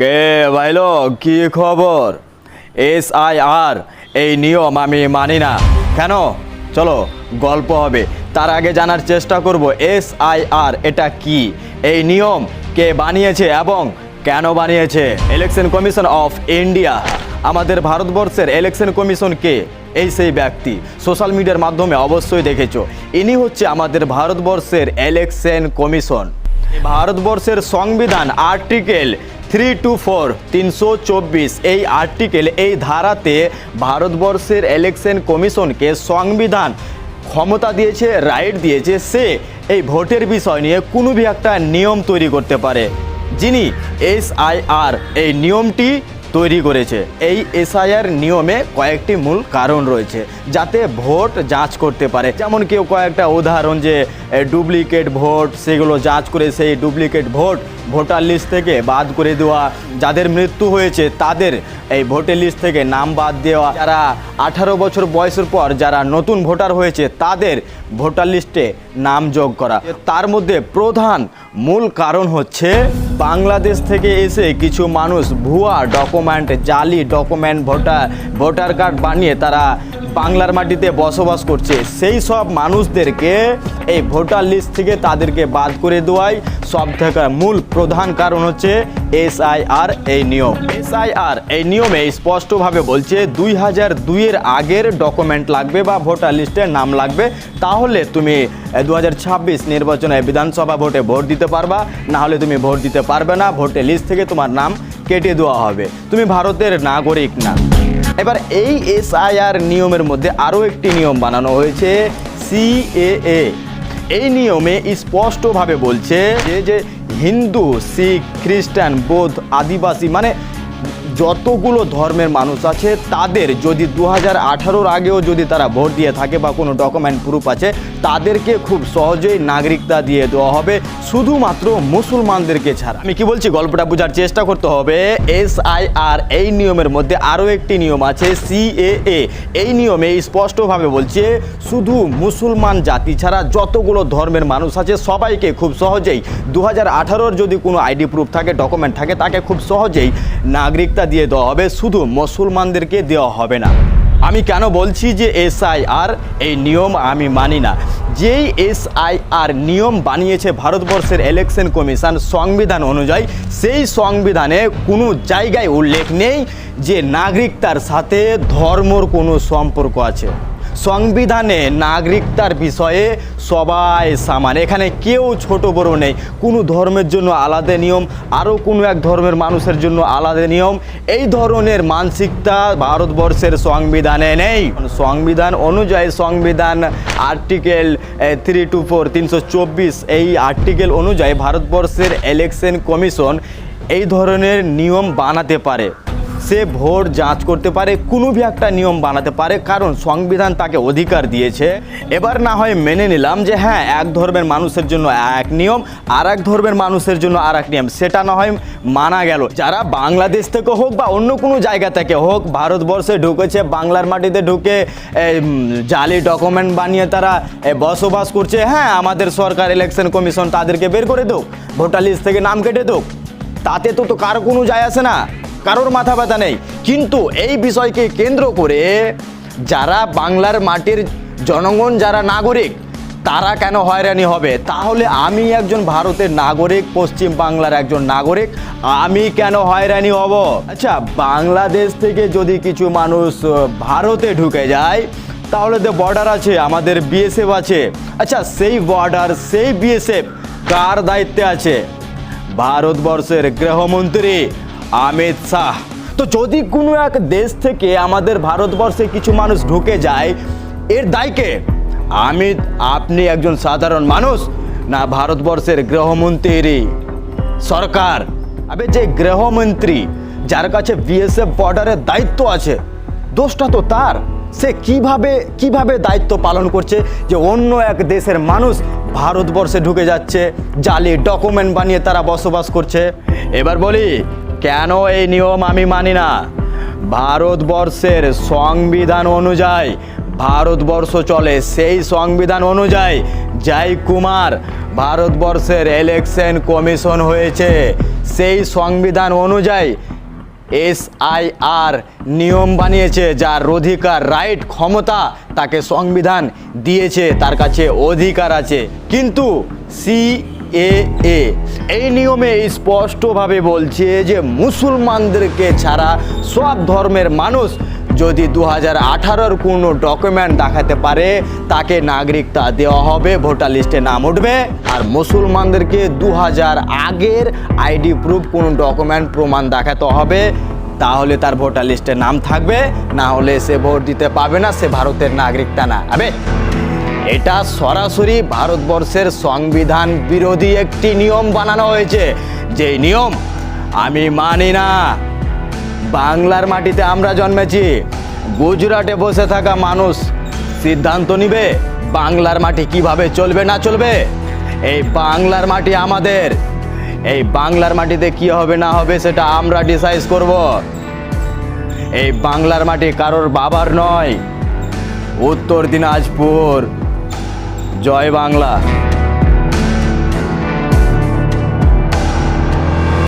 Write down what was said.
কে ভাইলো কি খবর? SIR এই নিয়ম আমি মানি না। কেন? চলো গল্প হবে। তার আগে জানার চেষ্টা করব SIR এটা কি, এই নিয়ম কে বানিয়েছে এবং কেন বানিয়েছে। ইলেকশন কমিশন অফ ইন্ডিয়া, আমাদের ভারতবর্ষের ইলেকশন কমিশন কে? এই সেই ব্যক্তি, সোশ্যাল মিডিয়ার মাধ্যমে অবশ্যই দেখেছো, ইনি হচ্ছে আমাদের ভারতবর্ষের ইলেকশন কমিশন। ভারতবর্ষের সংবিধান আর্টিকেল 324 324 এই আর্টিকেল, এই ধারাতে ভারতবর্ষের ইলেকশন কমিশনকে সংবিধান ক্ষমতা দিয়েছে, রাইট দিয়েছে, সে এই ভোটের বিষয় নিয়ে কোনো ভি একটা নিয়ম তৈরি করতে পারে। যিনি SIR এই নিয়মটি তৈরি করেছে, এই SIR নিয়মে কয়েকটি মূল কারণ রয়েছে যাতে ভোট যাঁচ করতে পারে। যেমন কেউ কয়েকটা উদাহরণ, যে ডুপ্লিকেট ভোট, সেগুলো যাঁচ করে সেই ডুপ্লিকেট ভোট ভোটার লিস্ট থেকে বাদ করে দেওয়া, যাদের মৃত্যু হয়েছে তাদের এই ভোটার লিস্ট থেকে নাম বাদ দেওয়া, যারা 18 বছর বয়সের পর যারা নতুন ভোটার হয়েছে তাদের ভোটার লিস্টে নাম যোগ করা। তার মধ্যে প্রধান মূল কারণ হচ্ছে বাংলাদেশ থেকে এসে কিছু মানুষ ভুয়া ডকুমেন্ট, জালি ডকুমেন্ট, ভোটার কার্ড বানিয়ে তারা বাংলার মাটিতে বসবাস করছে। সেই সব মানুষদেরকে এই ভোটার লিস্ট থেকে তাদেরকে বাদ করে দেওয়াই সব থেকে মূল প্রধান কারণ হচ্ছে SIR এই নিয়ম। SIR এই নিয়মে স্পষ্টভাবে বলছে 2002-এর আগের ডকুমেন্ট লাগবে বা ভোটার লিস্টে নাম লাগবে, তাহলে তুমি 2026 নির্বাচনে বিধানসভা ভোটে ভোট দিতে পারবা, না হলে তুমি ভোট দিতে পারবে না, ভোটার লিস্ট থেকে তোমার নাম কেটে দেওয়া হবে, তুমি ভারতের নাগরিক না। এবার এই SIR নিয়মের মধ্যে আরও একটি নিয়ম বানানো হয়েছে, CAA। এই নিয়মে স্পষ্টভাবে বলছে যে হিন্দু, শিখ, খ্রিস্টান, বৌদ্ধ, আদিবাসী, মানে যতগুলো ধর্মের মানুষ আছে তাদের যদি 2018-র আগেও যদি তারা ভোট দিয়ে থাকে বা কোনো ডকুমেন্ট প্রুফ আছে, তাদেরকে খুব সহজেই নাগরিকতা দিয়ে দেওয়া হবে, শুধুমাত্র মুসলমানদেরকে ছাড়া। আমি কি বলছি গল্পটা বোঝার চেষ্টা করতে হবে। SIR এই নিয়মের মধ্যে আরও একটি নিয়ম আছে, CAA। এই নিয়মে স্পষ্টভাবে বলছে শুধু মুসলমান জাতি ছাড়া যতগুলো ধর্মের মানুষ আছে সবাইকে খুব সহজেই 2018-র যদি কোনো আইডি প্রুফ থাকে, ডকুমেন্ট থাকে, তাকে খুব সহজেই নাগরিকতা দিয়ে দেওয়া হবে, শুধু মুসলমানদেরকে দেওয়া হবে না। আমি কেন বলছি যে SIR এই নিয়ম আমি মানি না? যেই SIR নিয়ম বানিয়েছে ভারতবর্ষের ইলেকশন কমিশন সংবিধান অনুযায়ী, সেই সংবিধানে কোনো জায়গায় উল্লেখ নেই যে নাগরিকতার সাথে ধর্মর কোনো সম্পর্ক আছে। সংবিধানে নাগরিকতার বিষয়ে সবাই সমান, এখানে কেউ ছোট বড় নেই, কোনো ধর্মের জন্য আলাদা নিয়ম, আরও কোনো এক ধর্মের মানুষের জন্য আলাদা নিয়ম, এই ধরনের মানসিকতা ভারতবর্ষের সংবিধানে নেই। সংবিধান অনুযায়ী, সংবিধান আর্টিকেল 324 324 এই আর্টিকেল অনুযায়ী ভারতবর্ষের ইলেকশন কমিশন এই ধরনের নিয়ম বানাতে পারে, সে ভোট যাঁচ করতে পারে, কোনো ভি একটা নিয়ম বানাতে পারে, কারণ সংবিধান তাকে অধিকার দিয়েছে। এবার না হয় মেনে নিলাম যে হ্যাঁ, এক ধর্মের মানুষের জন্য এক নিয়ম, আর এক ধর্মের মানুষের জন্য আর এক নিয়ম, সেটা না হয় মানা গেল। যারা বাংলাদেশ থেকে হোক বা অন্য কোনো জায়গা থেকে হোক ভারতবর্ষে ঢুকেছে, বাংলার মাটিতে ঢুকে জালি ডকুমেন্ট বানিয়ে তারা বসবাস করছে, হ্যাঁ, আমাদের সরকার ইলেকশন কমিশন তাদেরকে বের করে দেওক, ভোটার লিস্ট থেকে নাম কেটে দেওক, তাতে তো কারো কোনো যায় আসে না, কারোর মাথা ব্যথা নেই। কিন্তু এই বিষয়কে কেন্দ্র করে যারা বাংলার মাটির জনগণ, যারা নাগরিক, তারা কেন হয়রানি হবে? তাহলে আমি একজন ভারতের নাগরিক, পশ্চিম বাংলার একজন নাগরিক, আমি কেন হয়রানি হব? আচ্ছা, বাংলাদেশ থেকে যদি কিছু মানুষ ভারতে ঢুকে যায়, তাহলে তো বর্ডার আছে, আমাদের BSF আছে। আচ্ছা, সেই বর্ডার, সেই BSF কার দায়িত্বে আছে? ভারতবর্ষের গৃহমন্ত্রী অমিত শাহ। তো যদি কোনো এক দেশ থেকে আমাদের ভারতবর্ষে কিছু মানুষ ঢুকে যায়, এর দায়কে আপনি একজন সাধারণ মানুষ, না ভারতবর্ষের গৃহমন্ত্রী সরকার? আবে যে গৃহমন্ত্রী, যার কাছে BSF বর্ডারের দায়িত্ব আছে, দোষটা তো তার। সে কিভাবে দায়িত্ব পালন করছে যে অন্য এক দেশের মানুষ ভারতবর্ষে ঢুকে যাচ্ছে, জালি ডকুমেন্ট বানিয়ে তারা বসবাস করছে। এবার বলি কেন এই নিয়ম আমি মানি না। ভারতবর্ষের সংবিধান অনুযায়ী ভারতবর্ষ চলে, সেই সংবিধান অনুযায়ী জয় কুমার ভারতবর্ষের ইলেকশন কমিশন হয়েছে, সেই সংবিধান অনুযায়ী SIR নিয়ম বানিয়েছে, যার অধিকার, রাইট, ক্ষমতা তাকে সংবিধান দিয়েছে, তার কাছে অধিকার আছে। কিন্তু CAA এই নিয়মে স্পষ্টভাবে বলছে যে মুসলমানদেরকে ছাড়া সব ধর্মের মানুষ যদি 2018-র কোনো ডকুমেন্ট দেখাতে পারে তাকে নাগরিকতা দেওয়া হবে, ভোটার লিস্টে নাম উঠবে। আর মুসলমানদেরকে 2000 আগের আইডি প্রুফ কোনো ডকুমেন্ট প্রমাণ দেখাতে হবে, তাহলে তার ভোটার লিস্টে নাম থাকবে, না হলে সে ভোট দিতে পাবে না, সে ভারতের নাগরিকতা না। এটা সরাসরি ভারতবর্ষের সংবিধান বিরোধী একটি নিয়ম বানানো হয়েছে, যে নিয়ম আমি মানি না। বাংলার মাটিতে আমরা জন্মেছি, গুজরাটে বসে থাকা মানুষ সিদ্ধান্ত নিবে বাংলার মাটি কিভাবে চলবে না চলবে। এই বাংলার মাটি আমাদের, এই বাংলার মাটিতে কি হবে না হবে সেটা আমরা ডিসাইড করব। এই বাংলার মাটি কারোর বাবার নয়। উত্তর দিনাজপুর, জয় বাংলা।